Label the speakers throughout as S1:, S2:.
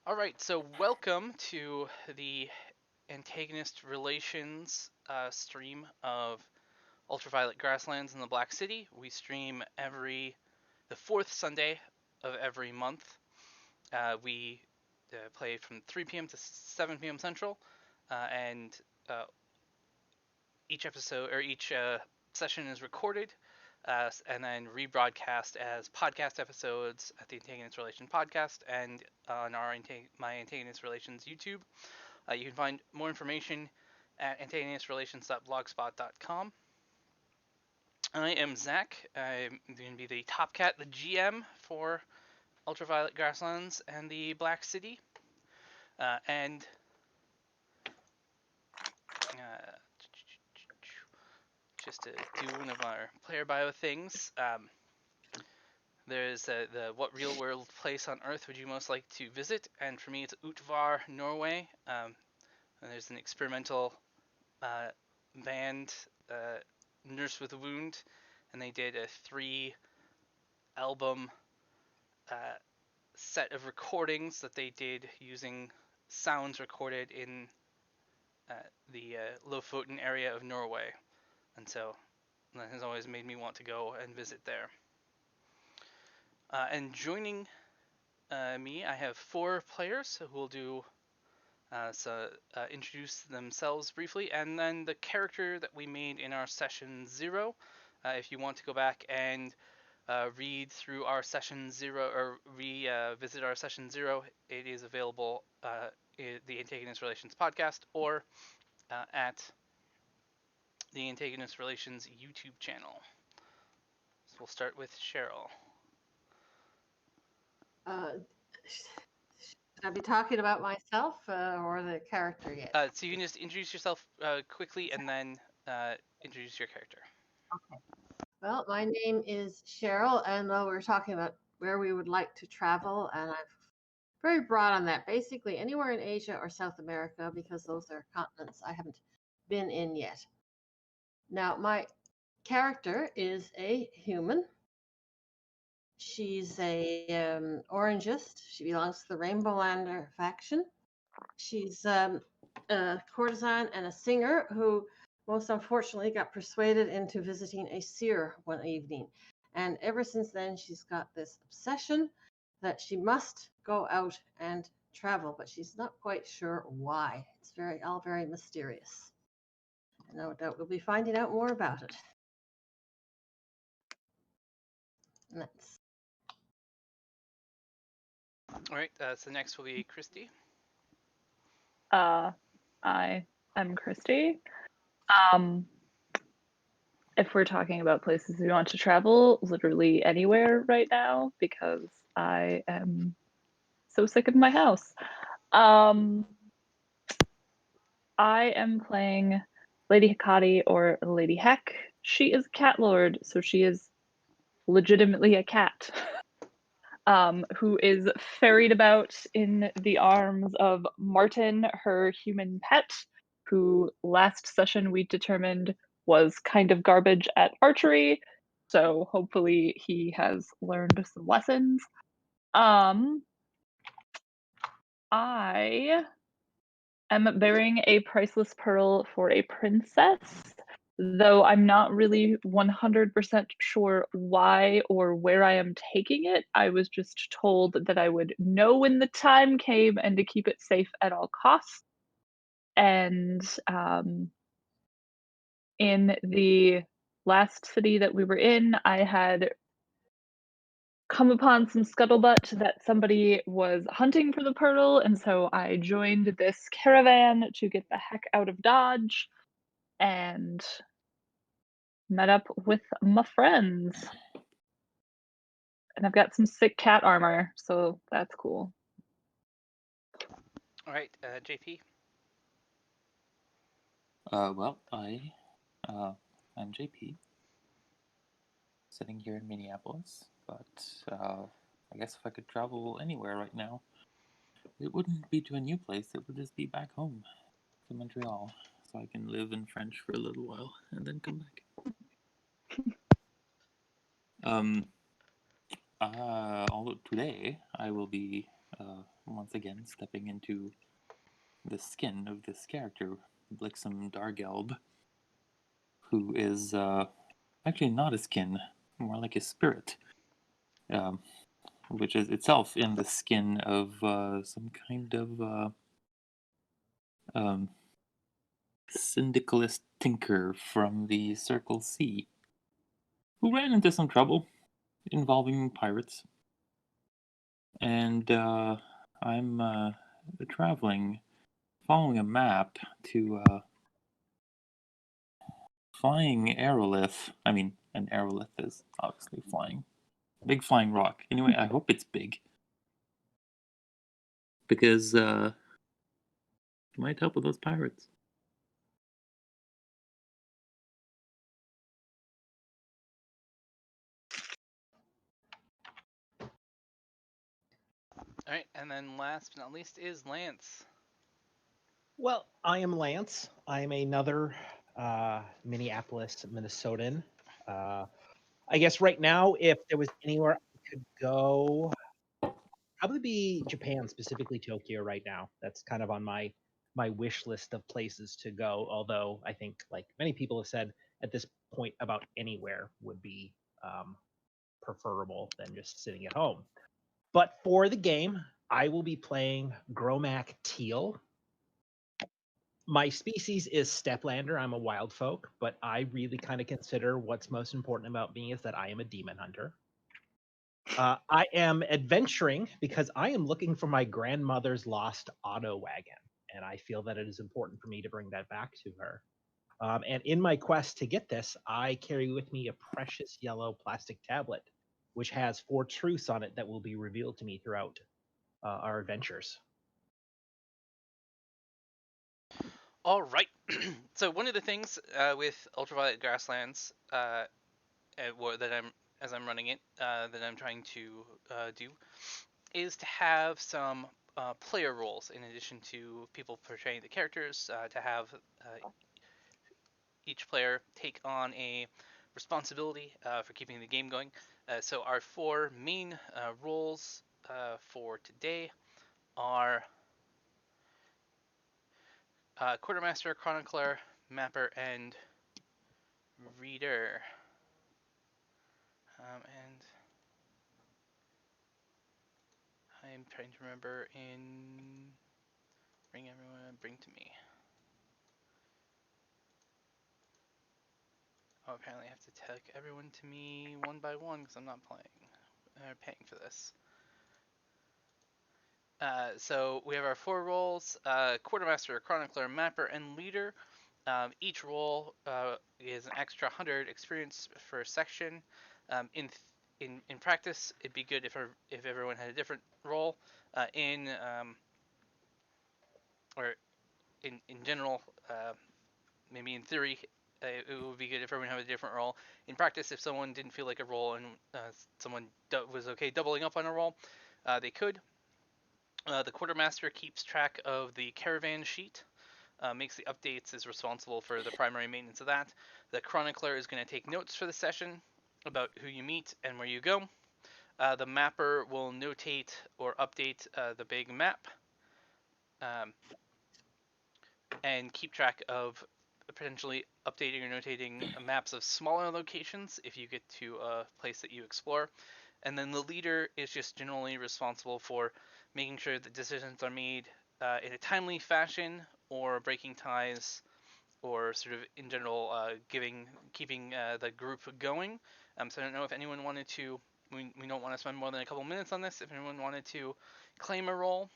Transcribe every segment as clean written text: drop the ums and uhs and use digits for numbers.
S1: All right, so welcome to the Antagonist Relations stream of Ultraviolet Grasslands in the Black City. We stream the fourth Sunday of every month. We play from 3 p.m. to 7 p.m. Central, and each session is recorded and then rebroadcast as podcast episodes at the Antagonist Relations podcast and on my Antagonist Relations YouTube. You can find more information at antagonistrelations.blogspot.com. I am Zach. I'm going to be the Top Cat, the GM for Ultraviolet Grasslands and the Black City. And just to do one of our player bio things, there's the what real world place on Earth would you most like to visit? And for me, it's Utvar, Norway. And there's an experimental band, Nurse with a Wound, and they did a 3-album set of recordings that they did using sounds recorded in the Lofoten area of Norway. And so that has always made me want to go and visit there. And joining me, I have 4 players who will do introduce themselves briefly, and then the character that we made in our session 0. If you want to go back and read through our session 0 or revisit our session 0, it is available in the Antagonist Relations podcast or at the Antagonist Relations YouTube channel. So we'll start with Cheryl.
S2: Should I be talking about myself or the character yet?
S1: So you can just introduce yourself quickly and then introduce your character.
S2: Okay. Well, my name is Cheryl, and we're talking about where we would like to travel, and I'm very broad on that. Basically, anywhere in Asia or South America, because those are continents I haven't been in yet. Now, my character is a human. She's a orangist. She belongs to the Rainbow Lander faction. She's a courtesan and a singer who most unfortunately got persuaded into visiting a seer one evening. And ever since then, she's got this obsession that she must go out and travel, but she's not quite sure why. It's all very mysterious. And no doubt we'll be finding out more about it. And that's...
S1: All right, so next will be Christy.
S3: I am Christy. If we're talking about places we want to travel, literally anywhere right now, because I am so sick of my house. I am playing Lady Hikati, or Lady Heck. She is Cat Lord, so she is legitimately a cat. Who is ferried about in the arms of Martin, her human pet, who last session we determined was kind of garbage at archery, so hopefully he has learned some lessons. I am bearing a priceless pearl for a princess, though I'm not really 100% sure why or where I am taking it. I was just told that I would know when the time came and to keep it safe at all costs. And in the last city that we were in, I had come upon some scuttlebutt that somebody was hunting for the pearl, and so I joined this caravan to get the heck out of Dodge and met up with my friends. And I've got some sick cat armor, so that's cool.
S1: All right, JP.
S4: Well, I'm JP, sitting here in Minneapolis, but I guess if I could travel anywhere right now, it wouldn't be to a new place, it would just be back home to Montreal, so I can live in French for a little while and then come back. Although today I will be once again stepping into the skin of this character, Blixum Dargelb, who is actually not a skin, more like a spirit, which is itself in the skin of some kind of syndicalist tinker from the Circle C, who ran into some trouble involving pirates. And I'm traveling, following a map to flying aerolith. I mean, an aerolith is obviously flying. Big flying rock. Anyway, I hope it's big. Because it might help with those pirates.
S1: All right, and then last but not least is Lance.
S5: Well, I am Lance. I am another Minneapolis, Minnesotan. I guess right now, if there was anywhere I could go, probably be Japan, specifically Tokyo right now. That's kind of on my wish list of places to go. Although I think, like many people have said at this point, about anywhere would be preferable than just sitting at home. But for the game, I will be playing Gromac Teal. My species is Steplander. I'm a wild folk, but I really kind of consider what's most important about me is that I am a demon hunter. I am adventuring because I am looking for my grandmother's lost auto wagon, and I feel that it is important for me to bring that back to her. And in my quest to get this, I carry with me a precious yellow plastic tablet, which has 4 truths on it that will be revealed to me throughout our adventures.
S1: All right. So one of the things with Ultraviolet Grasslands that I'm running it that I'm trying to do is to have some player roles in addition to people portraying the characters. To have each player take on a responsibility for keeping the game going. So our 4 main roles for today are Quartermaster, Chronicler, Mapper, and Reader. And I'm trying to remember in bring to me. Oh, apparently I have to take everyone to me one by one because I'm not paying for this. So we have our 4 roles: Quartermaster, Chronicler, Mapper, and Leader. Each role is an extra 100 experience per section. In practice, it'd be good if everyone had a different role. In general, maybe in theory, it would be good if everyone had a different role. In practice, if someone didn't feel like a role and someone was okay doubling up on a role, they could. The Quartermaster keeps track of the caravan sheet, makes the updates, is responsible for the primary maintenance of that. The Chronicler is going to take notes for the session about who you meet and where you go. The Mapper will notate or update the big map and keep track of potentially updating or notating maps of smaller locations if you get to a place that you explore. And then the Leader is just generally responsible for making sure that decisions are made in a timely fashion, or breaking ties, or sort of in general keeping the group going. So I don't know if anyone wanted to. We don't want to spend more than a couple minutes on this. If anyone wanted to claim a role.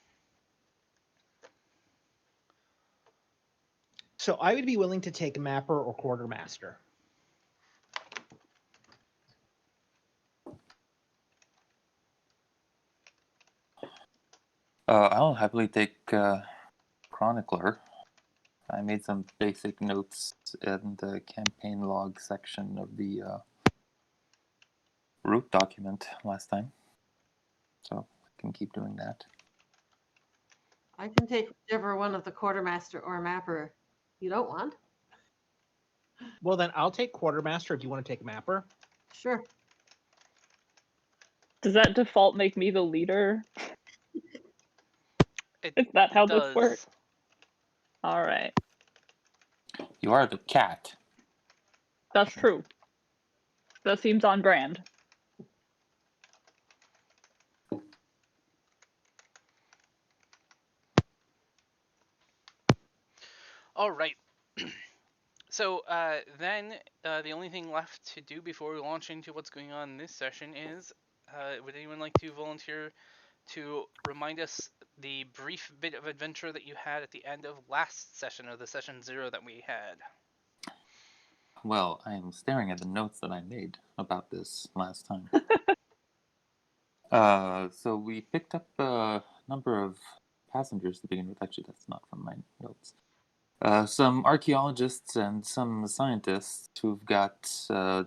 S5: So I would be willing to take Mapper or Quartermaster.
S4: I'll happily take Chronicler. I made some basic notes in the campaign log section of the root document last time, so I can keep doing that.
S2: I can take whichever one of the Quartermaster or Mapper you don't want.
S5: Well, then I'll take Quartermaster if you want to take Mapper.
S2: Sure.
S3: Does that default make me the leader? Is that how this
S1: does.
S3: works? All right.
S4: You are the cat.
S3: That's true. That seems on brand.
S1: All right. So then the only thing left to do before we launch into what's going on in this session is, would anyone like to volunteer to remind us the brief bit of adventure that you had at the end of last session, or the session 0 that we had?
S4: Well, I am staring at the notes that I made about this last time. So we picked up a number of passengers to begin with. Actually, that's not from my notes. Some archaeologists and some scientists who've got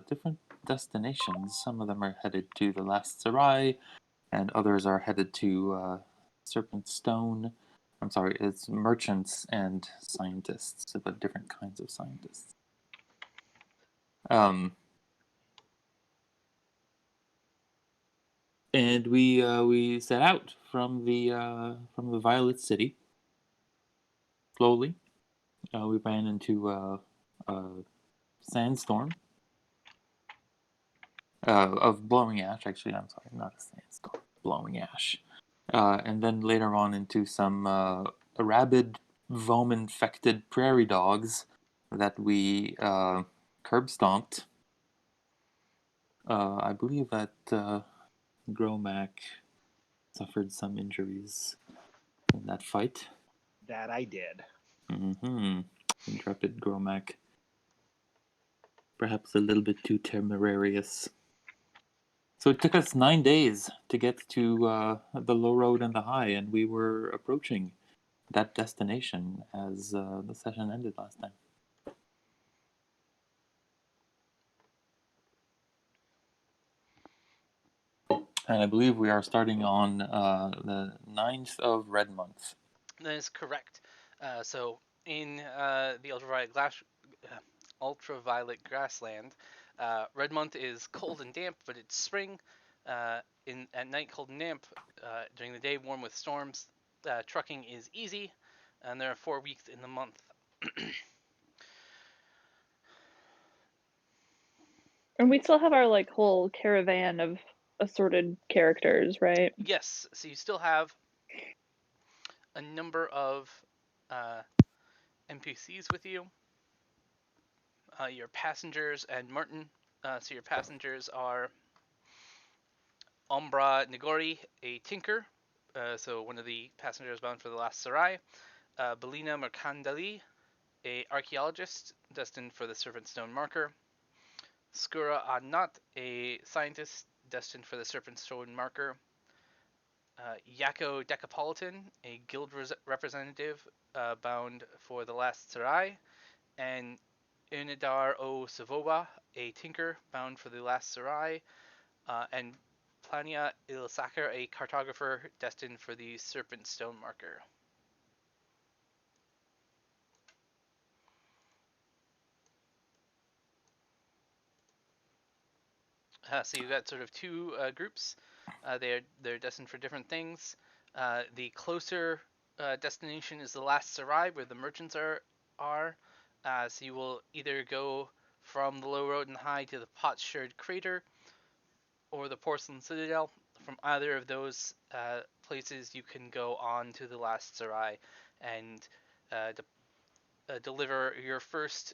S4: different destinations. Some of them are headed to the Last Sarai, and others are headed to Serpent Stone. I'm sorry, it's merchants and scientists, but different kinds of scientists. And we set out from the Violet City. Slowly, we ran into a sandstorm of blowing ash. Actually, I'm sorry, not a sandstorm, blowing ash. And then later on into some rabid, vomit-infected prairie dogs that we curb stomped. I believe that Gromac suffered some injuries in that fight.
S5: That I did.
S4: Mm-hmm. Intrepid Gromac. Perhaps a little bit too temerarious. So it took us 9 days to get to the low road and the high, and we were approaching that destination as the session ended last time. And I believe we are starting on the 9th of Red Month.
S1: That is correct. So in the ultraviolet grassland, Red Month is cold and damp, but it's spring. At night, cold and damp. During the day, warm with storms. Trucking is easy, and there are 4 weeks in the month.
S3: And we still have our like whole caravan of assorted characters, right?
S1: Yes, so you still have a number of NPCs with you. Your passengers and Martin. So your passengers are Umbra Nigori, a tinker, so one of the passengers bound for the Last Sarai. Belina Mercandali, a archaeologist destined for the Serpent Stone marker. Skura Adnat, a scientist destined for the Serpent Stone marker. Yako Decapolitan, a guild representative bound for the Last Sarai. And Unidar O Savoba, a tinker bound for the Last Sarai. And Plania Ilsaker, a cartographer destined for the Serpent Stone marker. So you've got sort of two groups. They're destined for different things. The closer destination is the Last Sarai, where the merchants are. So you will either go from the low road and high to the Potsherd crater, or the Porcelain Citadel. From either of those places, you can go on to the Last Sarai and deliver your first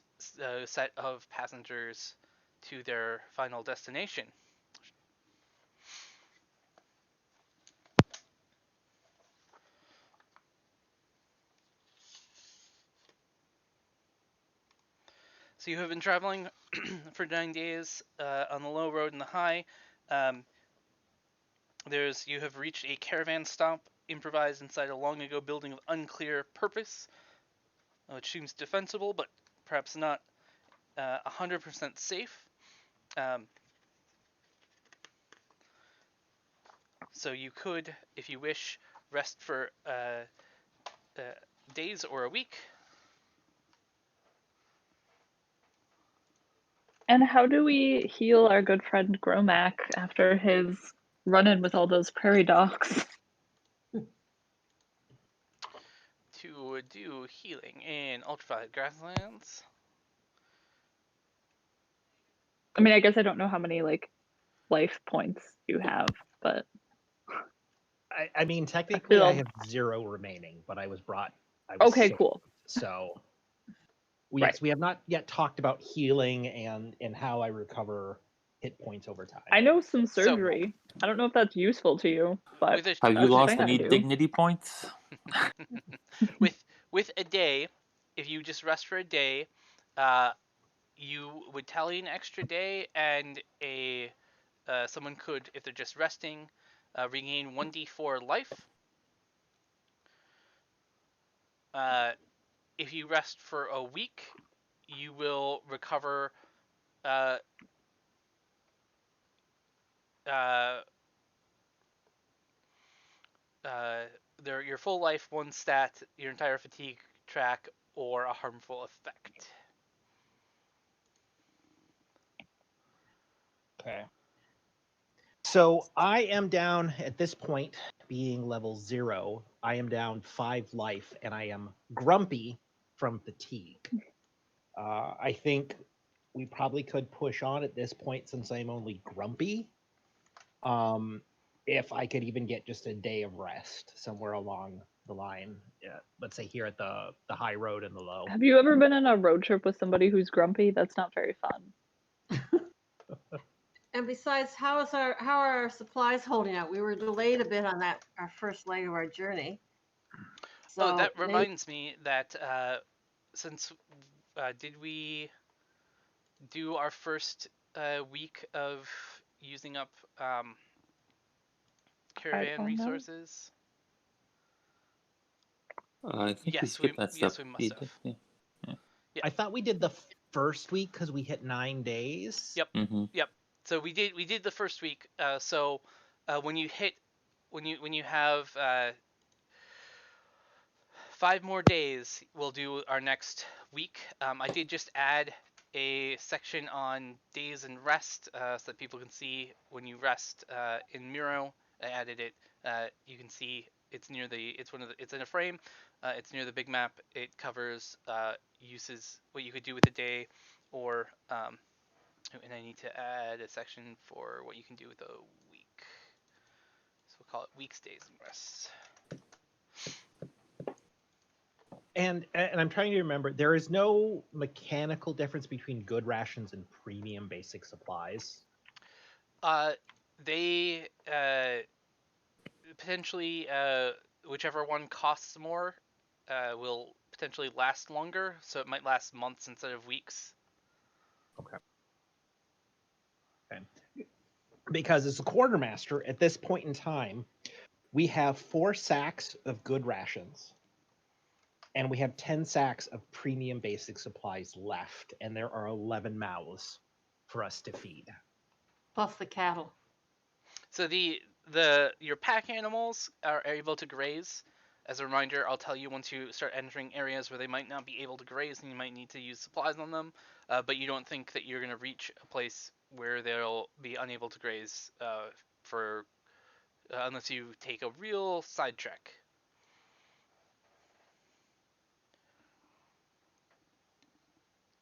S1: set of passengers to their final destination. So you have been traveling for 9 days on the low road and the high. You have reached a caravan stop improvised inside a long ago building of unclear purpose, which seems defensible, but perhaps not 100% safe. So you could, if you wish, rest for days or a week.
S3: And how do we heal our good friend Gromac after his run-in with all those prairie dogs?
S1: to do healing in Ultraviolet Grasslands?
S3: I mean, I guess I don't know how many like life points you have, but
S5: I mean, technically, I
S3: feel-
S5: have 0 remaining, but I was
S3: okay,
S5: saved,
S3: cool.
S5: So,
S3: Right.
S5: yes, we have not yet talked about healing and how I recover hit points over time.
S3: I know some
S1: So-
S3: surgery. I don't know if that's useful to you, but
S1: With a,
S4: Have you
S3: that's
S4: lost
S3: something I
S4: any
S3: do.
S4: dignity points?
S1: with a day, if you just rest for a day, you would tally an extra day, and someone could, if they're just resting, regain 1d4 life. If you rest for a week, you will recover your full life, 1 stat, your entire fatigue track, or a harmful effect.
S5: Okay. So I am down at this point, being level 0. I am down 5 life, and I am grumpy from fatigue. I think we probably could push on at this point since I'm only grumpy. If I could even get just a day of rest somewhere along the line, let's say here at the high road and the low.
S3: Have you ever been on a road trip with somebody who's grumpy? That's not very fun.
S2: And besides, how are our supplies holding out? We were delayed a bit on our first leg of our journey. So
S1: that reminds me that since did we do our first week of using up caravan resources?
S4: I think we
S1: Yes,
S4: skipped that step.
S1: yes, we must have.
S4: Yeah.
S5: I thought we did the first week because we hit 9 days.
S1: Yep.
S4: Mm-hmm.
S1: Yep. So we did the first week. So when you have 5 more days, we'll do our next week. I did just add a section on days and rest so that people can see when you rest in Miro. I added it. You can see it's near it's in a frame. It's near the big map. It covers uses, what you could do with a day, or and I need to add a section for what you can do with a week. So we'll call it weeks, days, and rests.
S5: And I'm trying to remember, there is no mechanical difference between good rations and premium basic supplies.
S1: They potentially whichever one costs more will potentially last longer, so it might last months instead of weeks.
S5: Okay. Because as a quartermaster, at this point in time, we have 4 sacks of good rations, and we have 10 sacks of premium basic supplies left, and there are 11 mouths for us to feed.
S2: plus the cattle.
S1: So your pack animals are able to graze. As a reminder, I'll tell you once you start entering areas where they might not be able to graze and you might need to use supplies on them, but you don't think that you're going to reach a place where they'll be unable to graze unless you take a real side trek.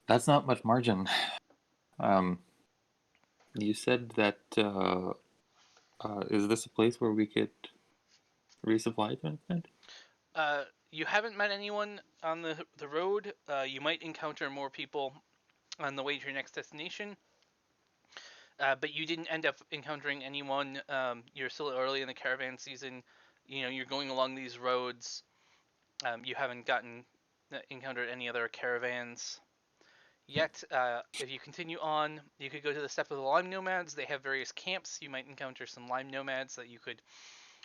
S4: That's not much margin. You said that is this a place where we could resupply to an extent?
S1: You haven't met anyone on the road. You might encounter more people on the way to your next destination. But you didn't end up encountering anyone. You're still early in the caravan season. You're going along these roads. You haven't encountered any other caravans yet. If you continue on, you could go to the steppe of the lime nomads. They have various camps. You might encounter some lime nomads that you could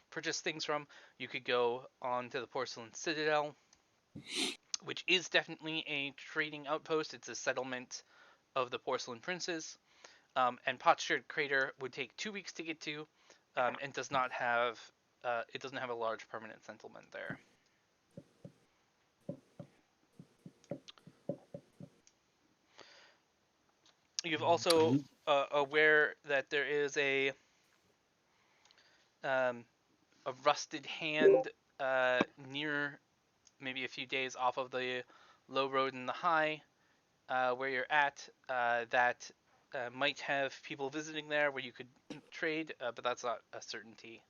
S1: purchase things from. You could go on to the Porcelain Citadel, which is definitely a trading outpost. It's a settlement of the Porcelain Princes. And Potsherd Crater would take 2 weeks to get to, and doesn't have a large permanent settlement there. You've also aware that there is a rusted hand near maybe a few days off of the low road and the high where you're at that might have people visiting there where you could trade, but that's not a certainty.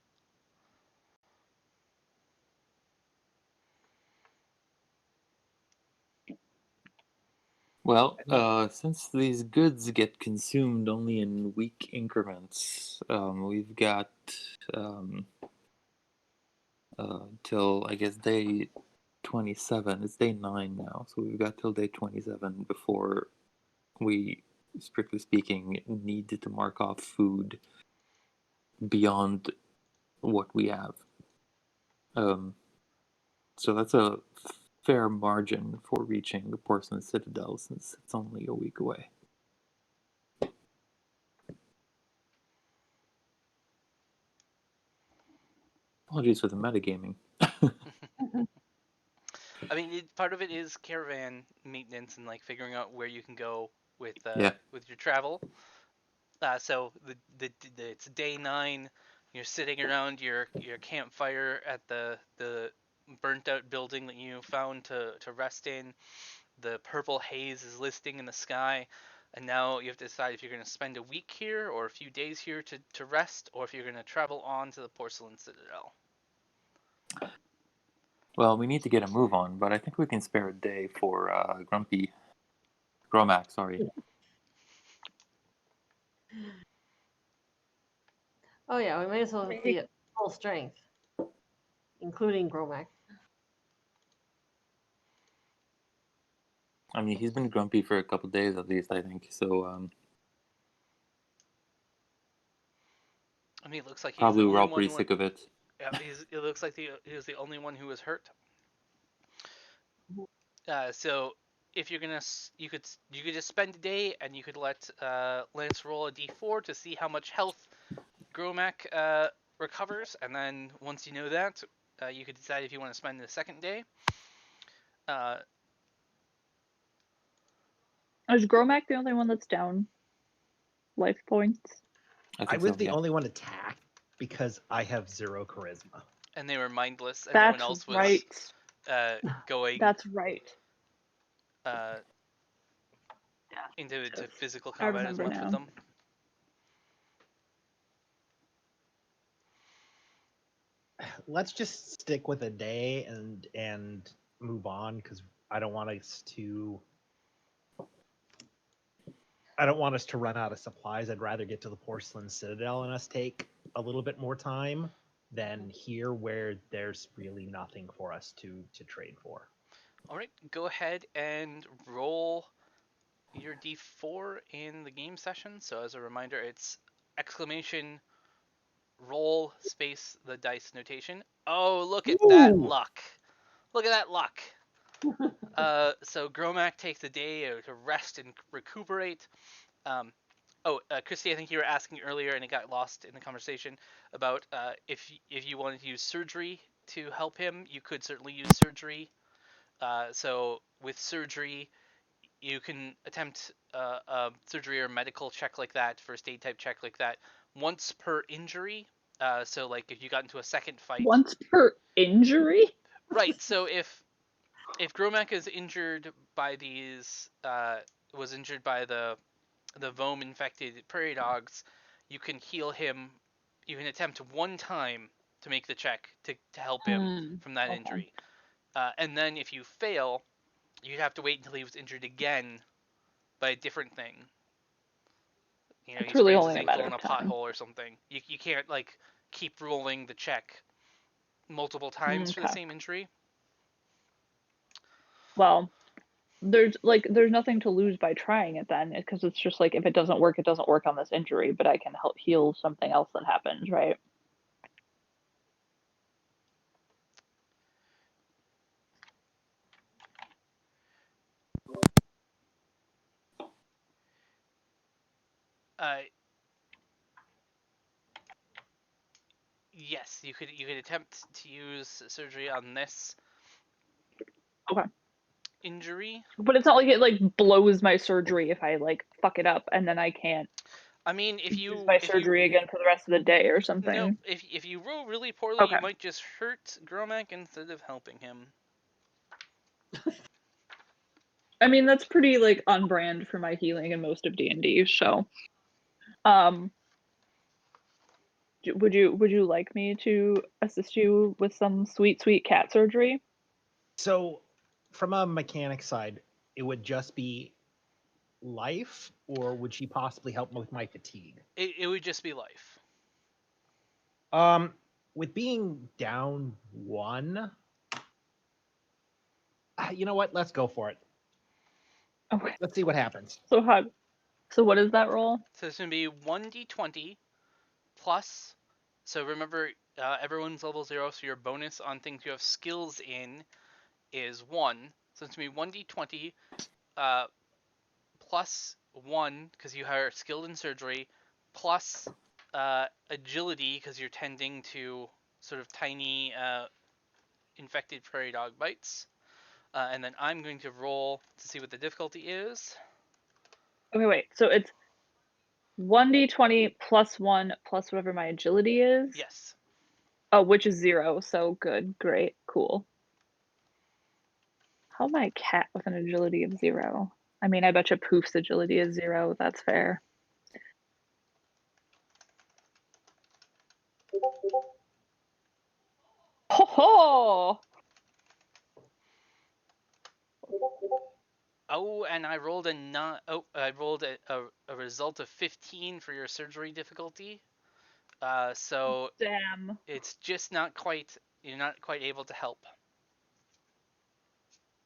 S4: Well, since these goods get consumed only in week increments, we've got till, I guess, day 27. It's day 9 now, so we've got till day 27 before we, strictly speaking, need to mark off food beyond what we have. So that's a fair margin for reaching the Porcelain Citadel, since it's only a week away. Apologies for the metagaming.
S1: I mean, part of it is caravan maintenance and like figuring out where you can go with
S4: Yeah.
S1: with your travel. So it's day 9. You're sitting around your campfire at the burnt out building that you found to rest in. The purple haze is listing in the sky, and now you have to decide if you're going to spend a week here or a few days here to rest, or if you're going to travel on to the Porcelain Citadel.
S4: Well, we need to get a move on, but I think we can spare a day for Gromac, sorry.
S2: Oh yeah, we may as well be at full strength, including Gromac.
S4: I mean, he's been grumpy for a couple days at least, I think. So
S1: I mean, it looks like he's
S4: probably
S1: the
S4: we're
S1: only
S4: all pretty
S1: one.
S4: sick of it.
S1: Yeah, it looks like he was the only one who was hurt. So if you're gonna, you could just spend a day and you could let Lance roll a d4 to see how much health Gromac recovers, and then once you know that, you could decide if you want to spend the second day.
S3: Is Gromac the only one that's down life points?
S5: I was the only one attacked because I have 0 charisma.
S1: And they were mindless, and
S3: That's
S1: no one else was
S3: right.
S1: going.
S3: That's right.
S1: Into physical
S3: I
S1: combat as
S3: remember
S1: much
S3: now.
S1: with them.
S5: Let's just stick with a day and move on, because I don't want us to run out of supplies. I'd rather get to the Porcelain Citadel and us take a little bit more time than here, where there's really nothing for us to trade for.
S1: All right, go ahead and roll your d4 in the game session. So as a reminder, it's exclamation roll space the dice notation. Oh, look at that luck! Look at that luck! So Gromac takes a day to rest and recuperate. Christy, I think you were asking earlier, and it got lost in the conversation about if you wanted to use surgery to help him, you could certainly use surgery. So with surgery, you can attempt a surgery or medical check like that, first aid type check like that, once per injury. So like if you got into a second fight.
S3: Once per injury?
S1: Right. So if Gromac is injured by these, was injured by the Vome infected prairie dogs, you can heal him. You can attempt one time to make the check to help him from that injury. And then if you fail, you'd have to wait until he was injured again by a different thing. You know,
S3: It's
S1: he
S3: really
S1: sprains
S3: only
S1: his
S3: a
S1: ankle
S3: matter
S1: in a
S3: of time.
S1: pothole or something. You can't like keep rolling the check multiple times for the same injury.
S3: Well, there's nothing to lose by trying it then, because it's just like, if it doesn't work, it doesn't work on this injury, but I can help heal something else that happens, right?
S1: Yes, you could attempt to use surgery on this injury.
S3: But it's not like it like blows my surgery if I like fuck it up and then I can't.
S1: I mean, if you
S3: use my surgery again for the rest of the day or something.
S1: No, if you roll really poorly, you might just hurt Gromac instead of helping him.
S3: I mean, that's pretty like on brand for my healing in most of D&D. So, um, would you like me to assist you with some sweet cat surgery?
S5: So, from a mechanic side, it would just be life, or would she possibly help with my fatigue?
S1: It would just be life.
S5: With being down one, you know what? Let's go for it.
S3: Okay.
S5: Let's see what happens.
S3: So what is that roll?
S1: So it's going to be 1d20 plus. So remember, everyone's level 0, so your bonus on things you have skills in is 1. So it's going to be 1d20 plus 1 because you are skilled in surgery, plus agility because you're tending to sort of tiny infected prairie dog bites. And then I'm going to roll to see what the difficulty is.
S3: Okay, wait. So it's 1d20 plus 1 plus whatever my agility is.
S1: Yes.
S3: Oh, which is 0. So good, great, cool. How am I a cat with an agility of 0? I mean, I bet you Poof's agility is 0. That's fair. Ho ho!
S1: Oh, and I rolled I rolled a result of 15 for your surgery difficulty. So
S3: Damn.
S1: it's just not quite. You're not quite able to help.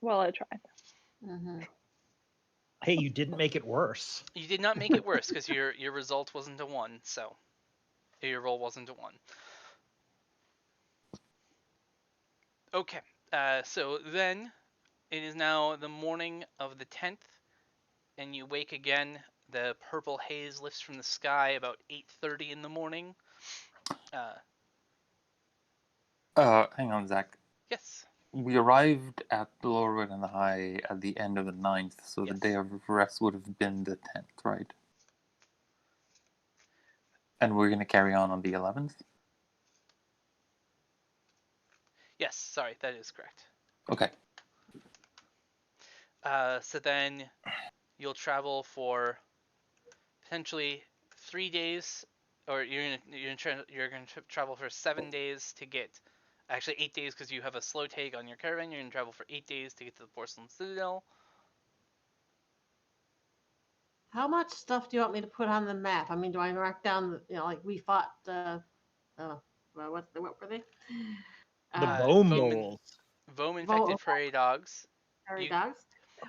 S3: Well, I tried.
S2: Mm-hmm.
S5: Hey, you didn't make it worse.
S1: You did not make it worse because your result wasn't a 1, so your roll wasn't a 1. Okay. So then it is now the morning of the 10th, and you wake again. The purple haze lifts from the sky about 8:30 in the morning.
S4: Hang on, Zach.
S1: Yes.
S4: We arrived at the Lower Red and the High at the end of the 9th, so the
S1: Yes.
S4: day of rest would have been the 10th, right? And we're going to carry on the 11th?
S1: Yes. Sorry, that is correct.
S4: Okay.
S1: So then you'll travel for potentially 3 days, or you're gonna travel for 7 days to get. Actually, 8 days because you have a slow take on your caravan. You're gonna travel for 8 days to get to the Porcelain Citadel.
S2: How much stuff do you want me to put on the map? I mean, do I mark down, like we fought, what were they?
S5: The
S1: Vome
S2: Vo-
S1: infected prairie dogs.
S2: prairie
S1: You
S2: dogs?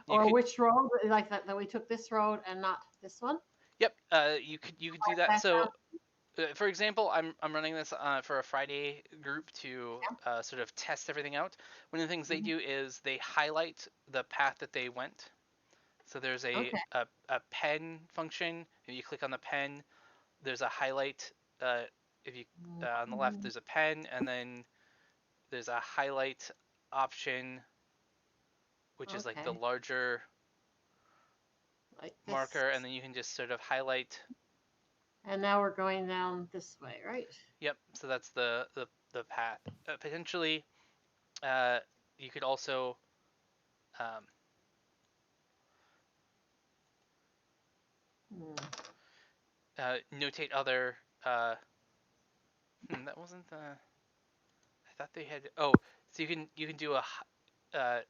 S1: you
S2: Or
S1: could
S2: which road, like that we took this road and not this one?
S1: yep. You could do that. So for example, I'm running this for a Friday group to sort of test everything out. One of the things they do is they highlight the path that they went. So there's
S2: Okay.
S1: a pen function. If you click on the pen, there's a highlight. If you on the left, there's a pen, and then there's a highlight option, which is like the
S2: Okay.
S1: larger
S2: Like this.
S1: marker, and then you can just sort of highlight.
S2: And now we're going down this way, right?
S1: Yep. So that's the path. Potentially, you could also um, notate other. That wasn't the. I thought they had. Oh, so you can do uh, a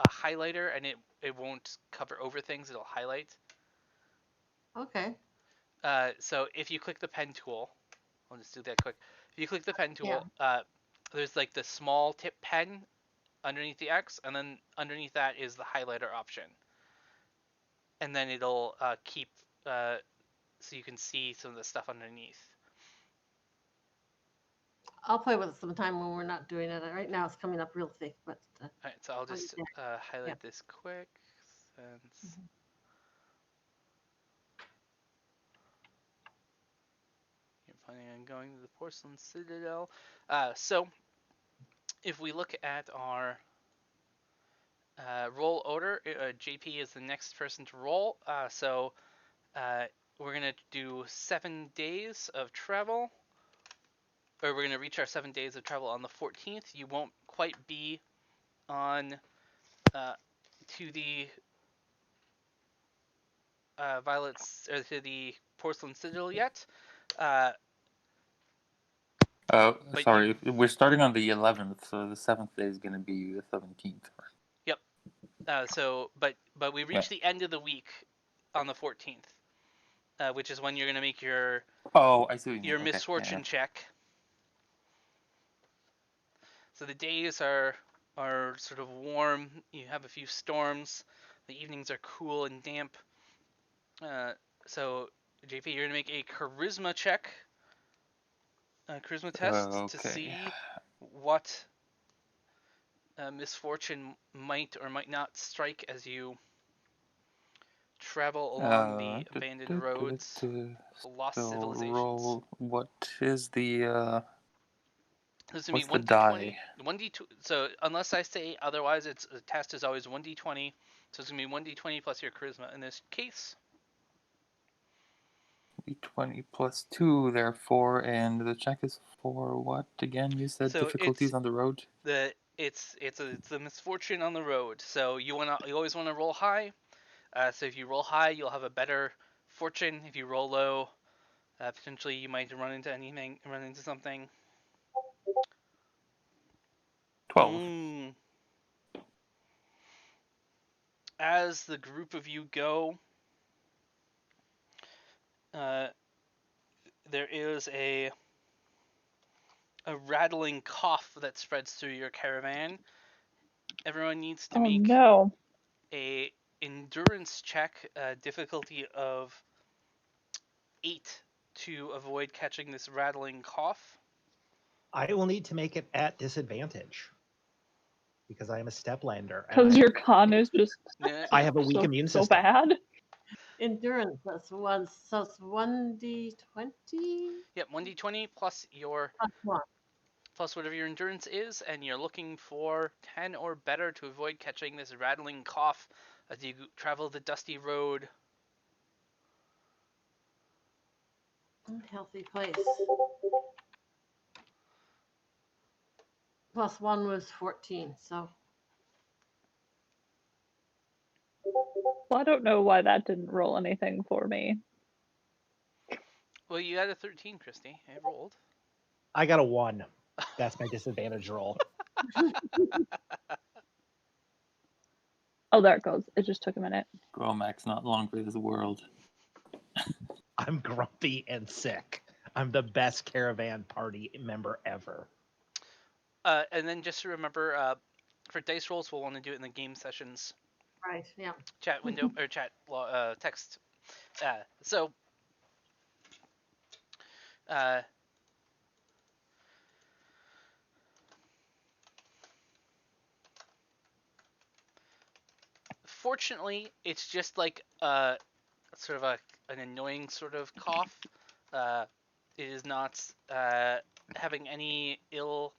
S1: highlighter, and it won't cover over things. It'll highlight.
S2: Okay.
S1: So if you click the pen tool, I'll just do that quick. If you click the pen tool, there's like the small tip pen underneath the X, and then underneath that is the highlighter option. And then it'll keep so you can see some of the stuff underneath.
S2: I'll play with it sometime when we're not doing it. Right now it's coming up real thick, but
S1: All right, so I'll just highlight this quick since. You're planning on going to the Porcelain Citadel. So if we look at our roll order, JP is the next person to roll. So we're gonna do 7 days of travel, or we're gonna reach our 7 days of travel on the 14th. You won't quite be on to the to the Porcelain Citadel yet. But
S4: Sorry, we're starting on the 11th, so the 7th day is going to be the 17th.
S1: Yep. But we reach the end of the week on the 14th, which is when you're going to make your
S4: I see what you mean.
S1: your
S4: Okay,
S1: misfortune check. So the days are sort of warm. You have a few storms. The evenings are cool and damp. So JP, you're going to make a charisma check, a charisma test to
S4: Okay.
S1: see what misfortune might or might not strike as you travel along the abandoned roads of lost
S4: So
S1: civilizations.
S4: roll. What is the?
S1: This is going to
S4: What's
S1: be
S4: the
S1: 1d20.
S4: die?
S1: 1d2. So unless I say otherwise, the test is always 1d20. So it's going to be 1d20 plus your charisma in this case.
S4: D20 plus 2, therefore, and the check is for what again? You said
S1: So
S4: difficulties on the road.
S1: It's the misfortune on the road. So you always want to roll high. So if you roll high, you'll have a better fortune. If you roll low, potentially you might run into something.
S4: 12.
S1: As the group of you go, there is a rattling cough that spreads through your caravan. Everyone needs to make a endurance check, difficulty of 8 to avoid catching this rattling cough.
S5: I will need to make it at disadvantage because I am a steplander.
S3: Because your con is just
S5: I have a weak immune
S3: so
S5: system.
S3: bad.
S2: Endurance, that's one, so it's 1d20?
S1: Yep, 1d20 plus your
S2: Plus 1.
S1: plus whatever your endurance is, and you're looking for 10 or better to avoid catching this rattling cough as you travel the dusty road.
S2: Unhealthy place. Plus 1 was 14, so.
S3: Well, I don't know why that didn't roll anything for me.
S1: Well, you had a 13, Christy. It rolled.
S5: I got a 1. That's my disadvantage roll.
S3: Oh, there it goes. It just took a minute.
S4: Gromax not long for this world.
S5: I'm grumpy and sick. I'm the best caravan party member ever.
S1: And then just to remember, for dice rolls, we'll want to do it in the game sessions.
S2: Right, yeah.
S1: Chat window, or chat text. So, fortunately, it's just like sort of an annoying sort of cough. It is not having any ill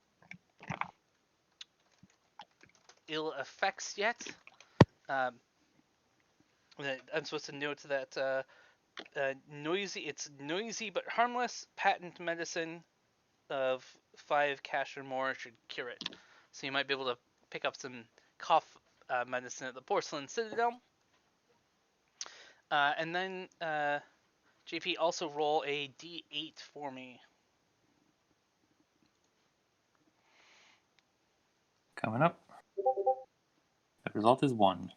S1: effects yet. I'm supposed to note that it's noisy but harmless. Patent medicine of 5 cash or more should cure it. So you might be able to pick up some cough medicine at the Porcelain Citadel. And then JP, also roll a d8 for me.
S4: Coming up. The result is 1.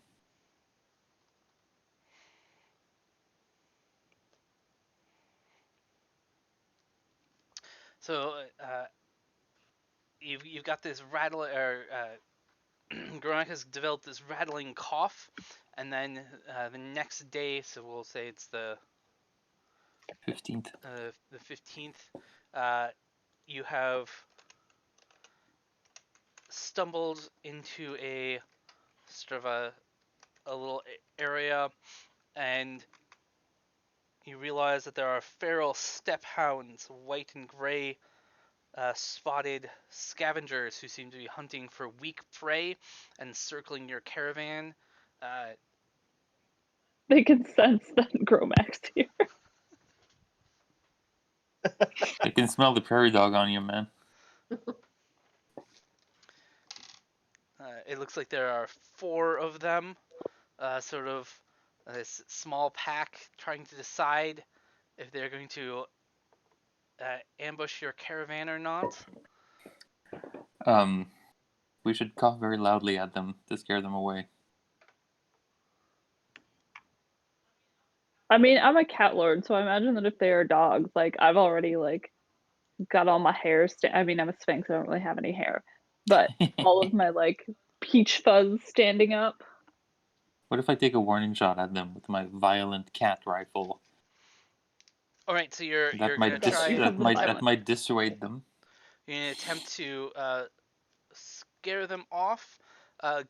S1: So you've got this Gronak has developed this rattling cough, and then the next day, so we'll say it's the
S4: 15th.
S1: The 15th, you have stumbled into a sort of a little area, and you realize that there are feral steppe hounds, white and gray, spotted scavengers who seem to be hunting for weak prey and circling your caravan.
S3: They can sense that Gromax here.
S4: I can smell the prairie dog on you, man.
S1: It looks like there are 4 of them, sort of this small pack trying to decide if they're going to ambush your caravan or not.
S4: We should cough very loudly at them to scare them away.
S3: I mean, I'm a cat lord, so I imagine that if they are dogs, like I've already like got all my hair. I mean, I'm a sphinx. I don't really have any hair, but all of my like peach fuzz standing up.
S4: What if I take a warning shot at them with my violent cat rifle?
S1: All right, so you're
S4: That
S1: gonna
S4: might
S3: That
S1: try.
S3: becomes a
S4: that
S3: violent.
S4: might dissuade them.
S1: You're gonna attempt to scare them off.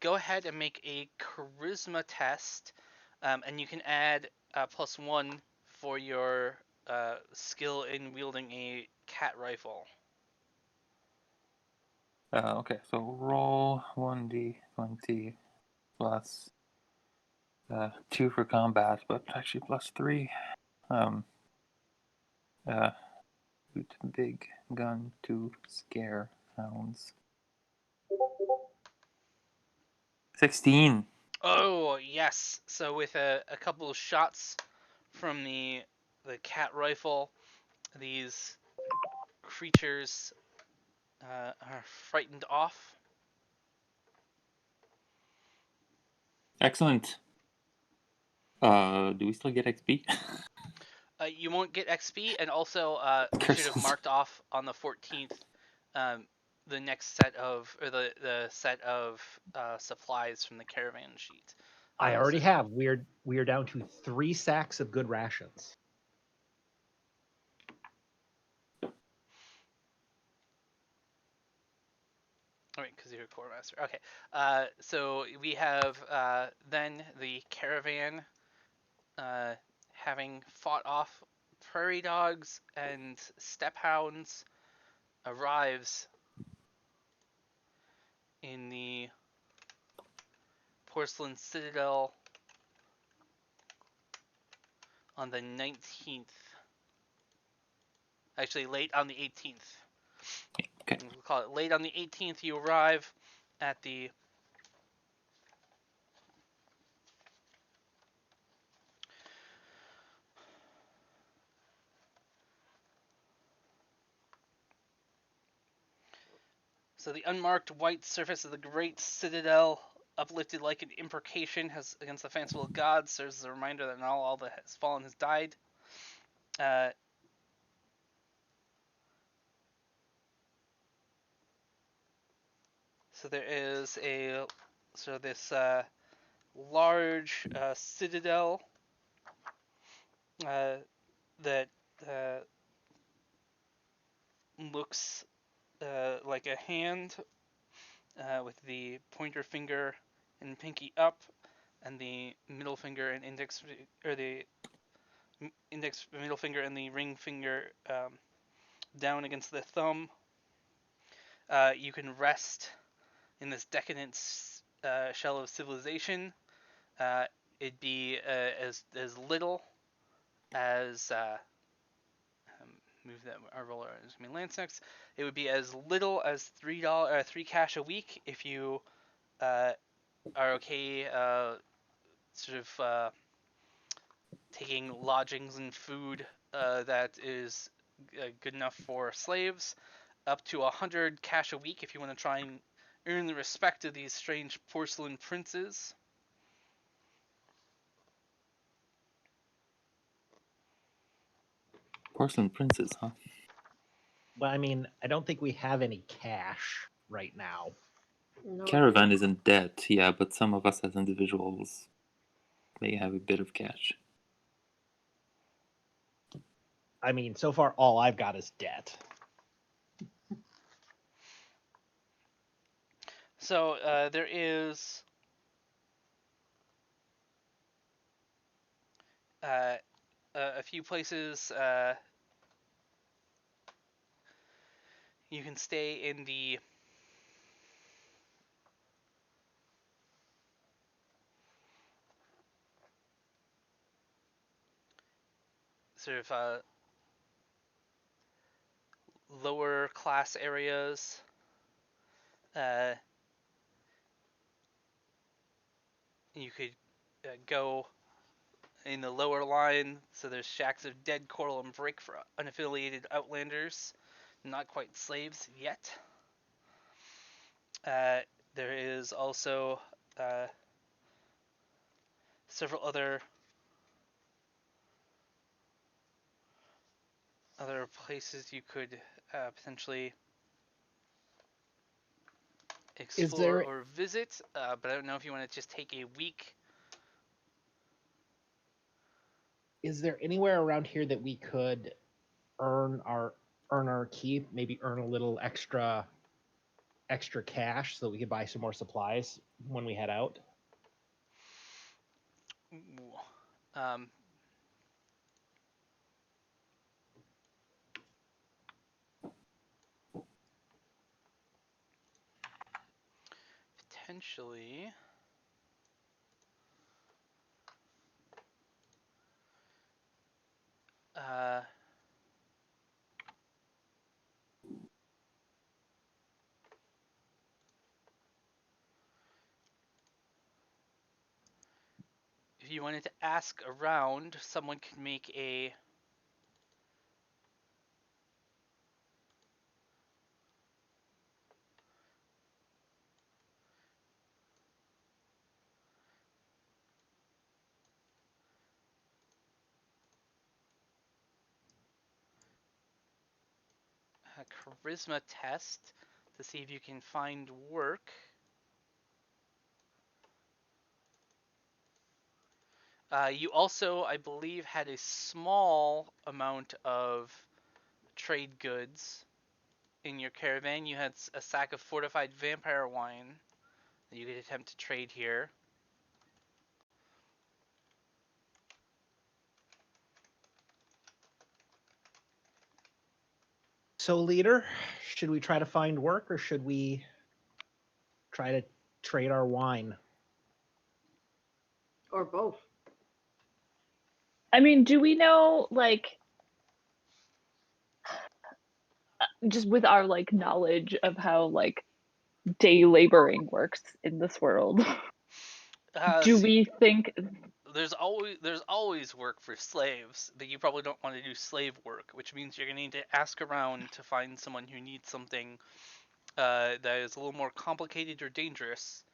S1: Go ahead and make a charisma test, and you can add +1 for your skill in wielding a cat rifle.
S4: Okay, so roll 1d20 plus 2 for combat, but actually +3. Shoot big gun to scare hounds. 16.
S1: Oh yes. So with a couple of shots from the cat rifle, these creatures are frightened off.
S4: Excellent. Do we still get XP?
S1: You won't get XP, and also we should have
S4: Curses.
S1: marked off on the 14th the next set of, or the set of supplies from the caravan sheet.
S5: I already
S1: So-
S5: have. We are down to 3 sacks of good rations.
S1: Oh, wait, because you're a quartermaster. Okay. So we have then the caravan having fought off prairie dogs and steppe hounds arrives in the Porcelain Citadel on the 19th. Actually, late on the 18th.
S4: Okay.
S1: We'll call it late on the 18th. You arrive at the unmarked white surface of the great citadel, uplifted like an imprecation has against the fanciful gods, serves as a reminder that not all that has fallen has died. Uh, so there is this large citadel that looks like a hand with the pointer finger and pinky up, and the middle finger and index, or the index, middle finger, and the ring finger down against the thumb. You can rest in this decadent shell of civilization. It'd be as little as move that our roller is me lance next. It would be as little as $3 cash a week if you are okay sort of taking lodgings and food that is good enough for slaves, up to 100 cash a week if you want to try and earn the respect of these strange porcelain princes.
S4: Porcelain princes, huh?
S5: But I mean, I don't think we have any cash right now.
S2: No,
S4: Caravan is in debt, yeah, but some of us as individuals may have a bit of cash.
S5: I mean, so far all I've got is debt.
S1: So there is a few places you can stay in the sort of lower class areas. You could go in the lower line, so there's shacks of dead coral and brick for unaffiliated outlanders, not quite slaves yet. There is also several other places you could potentially explore or visit, but I don't know if you want to just take a week.
S5: Is there anywhere around here that we could earn our keep, maybe earn a little extra cash so that we could buy some more supplies when we head out?
S1: Um, Potentially. If you wanted to ask around, someone could make a charisma test to see if you can find work. You also, I believe, had a small amount of trade goods in your caravan. You had a sack of fortified vampire wine that you could attempt to trade here.
S5: So, leader, should we try to find work or should we try to trade our wine?
S2: Or both.
S3: I mean, do we know, like, just with our like knowledge of how like day laboring works in this world, do we think
S1: there's always work for slaves, but you probably don't want to do slave work, which means you're going to need to ask around to find someone who needs something that is a little more complicated or dangerous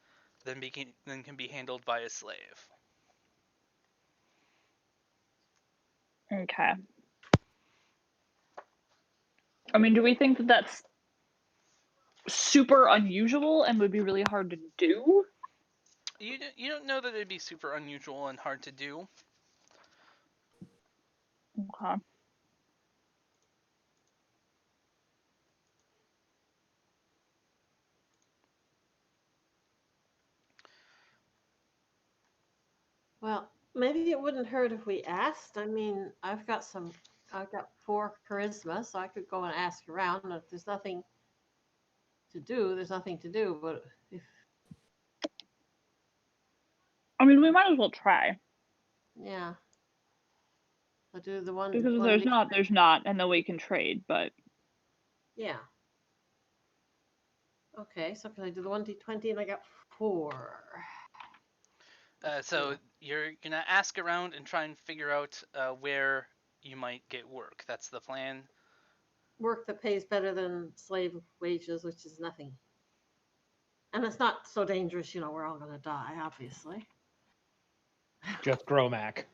S1: than can be handled by a slave.
S3: okay? I mean, do we think that that's super unusual and would be really hard to do?
S1: You don't know that it'd be super unusual and hard to do.
S3: Okay.
S2: Well, maybe it wouldn't hurt if we asked. I mean, I've got 4 charisma, so I could go and ask around. And if there's nothing to do, there's nothing to do. But if
S3: I mean, we might as well try.
S2: yeah, I'll do the one.
S3: Because if there's not, and then we can trade, but
S2: Yeah. Okay, so can I do the 1d20 and I got 4.
S1: So you're gonna ask around and try and figure out where you might get work. That's the plan.
S2: Work that pays better than slave wages, which is nothing. And it's not so dangerous, we're all going to die, obviously.
S5: Just Gromac.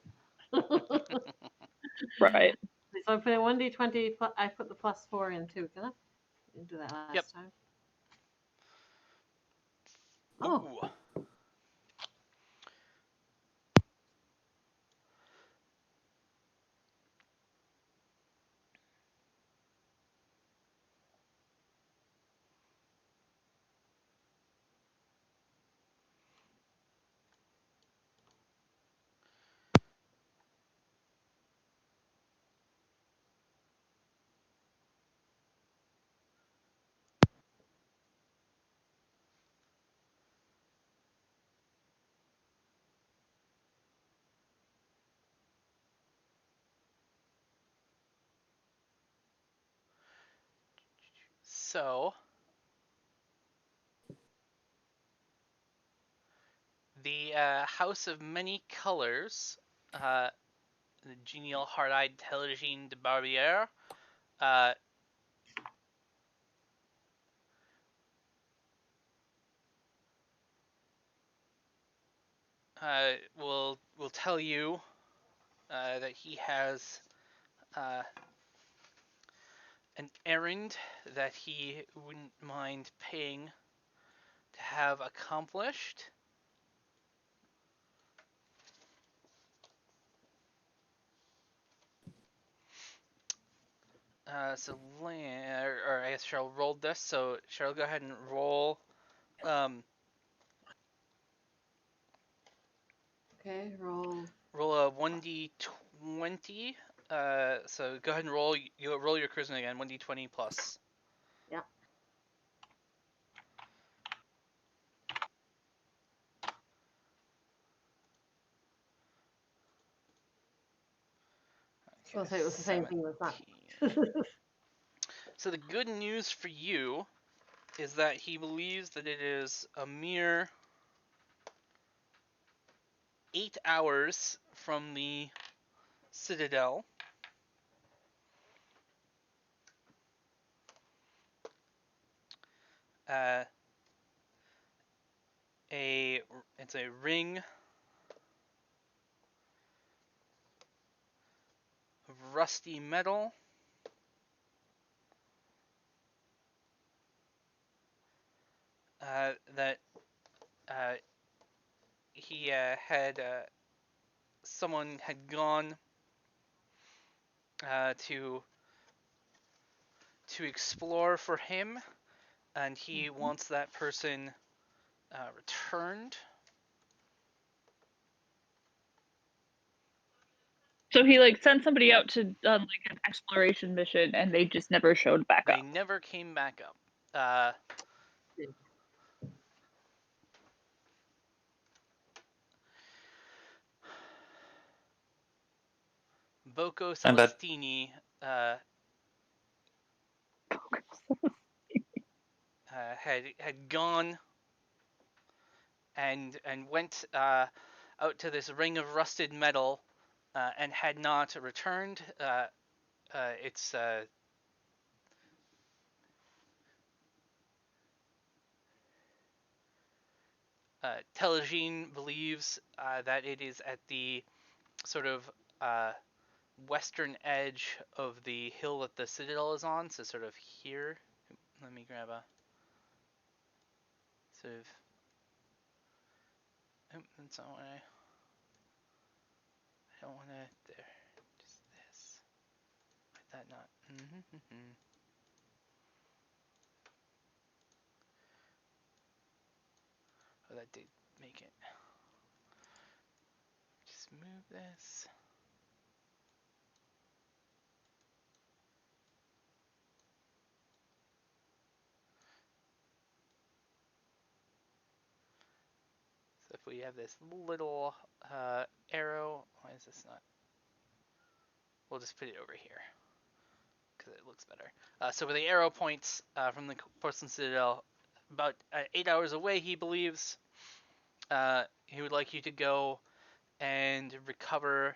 S3: right.
S2: So I put in 1d20, I put the +4 in too, can I? Didn't do that last time. Oh.
S1: Ooh. So The House of Many Colors, the genial hard-eyed Teljean de Barbier, will tell you that he has an errand that he wouldn't mind paying to have accomplished. So or I guess Cheryl rolled this, so Cheryl, go ahead and roll.
S2: Okay, roll.
S1: Roll a 1d20. So go ahead and roll. You roll your charisma again. 1d20 plus.
S2: Yeah.
S1: Okay,
S2: I'll say it was the same thing as that.
S1: 17. So the good news for you is that he believes that it is a mere 8 hours from the Citadel. It's a ring of rusty metal that he had someone had gone to explore for him, and he wants that person returned.
S3: So he like sent somebody out to like an exploration mission, and they just never showed back
S1: They
S3: up.
S1: never came back up. Boko
S4: And that
S1: Celestini had gone and went out to this ring of rusted metal and had not returned. It's Teljean believes that it is at the sort of western edge of the hill that the Citadel is on, so sort of here. Let me grab a sort of. Oh, that's not what I don't want to. There, just this. Might that not? Oh, that did make it. Just move this. So if we have this little arrow, why is this not? We'll just put it over here because it looks better. So where the arrow points from the Porcelain Citadel, about 8 hours away, he believes. He would like you to go and recover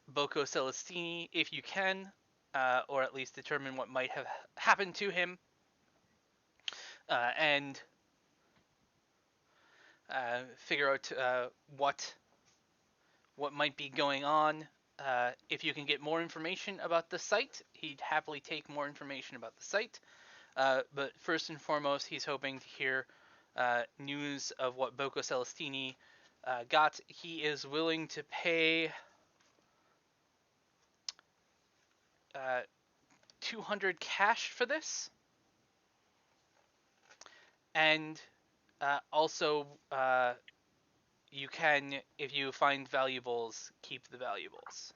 S1: Boko Celestini if you can, or at least determine what might have happened to him, and figure out what might be going on. If you can get more information about the site, he'd happily take more information about the site. But first and foremost, he's hoping to hear news of what Boko Celestini got. He is willing to pay 200 cash for this, and also you can, if you find valuables, keep the valuables.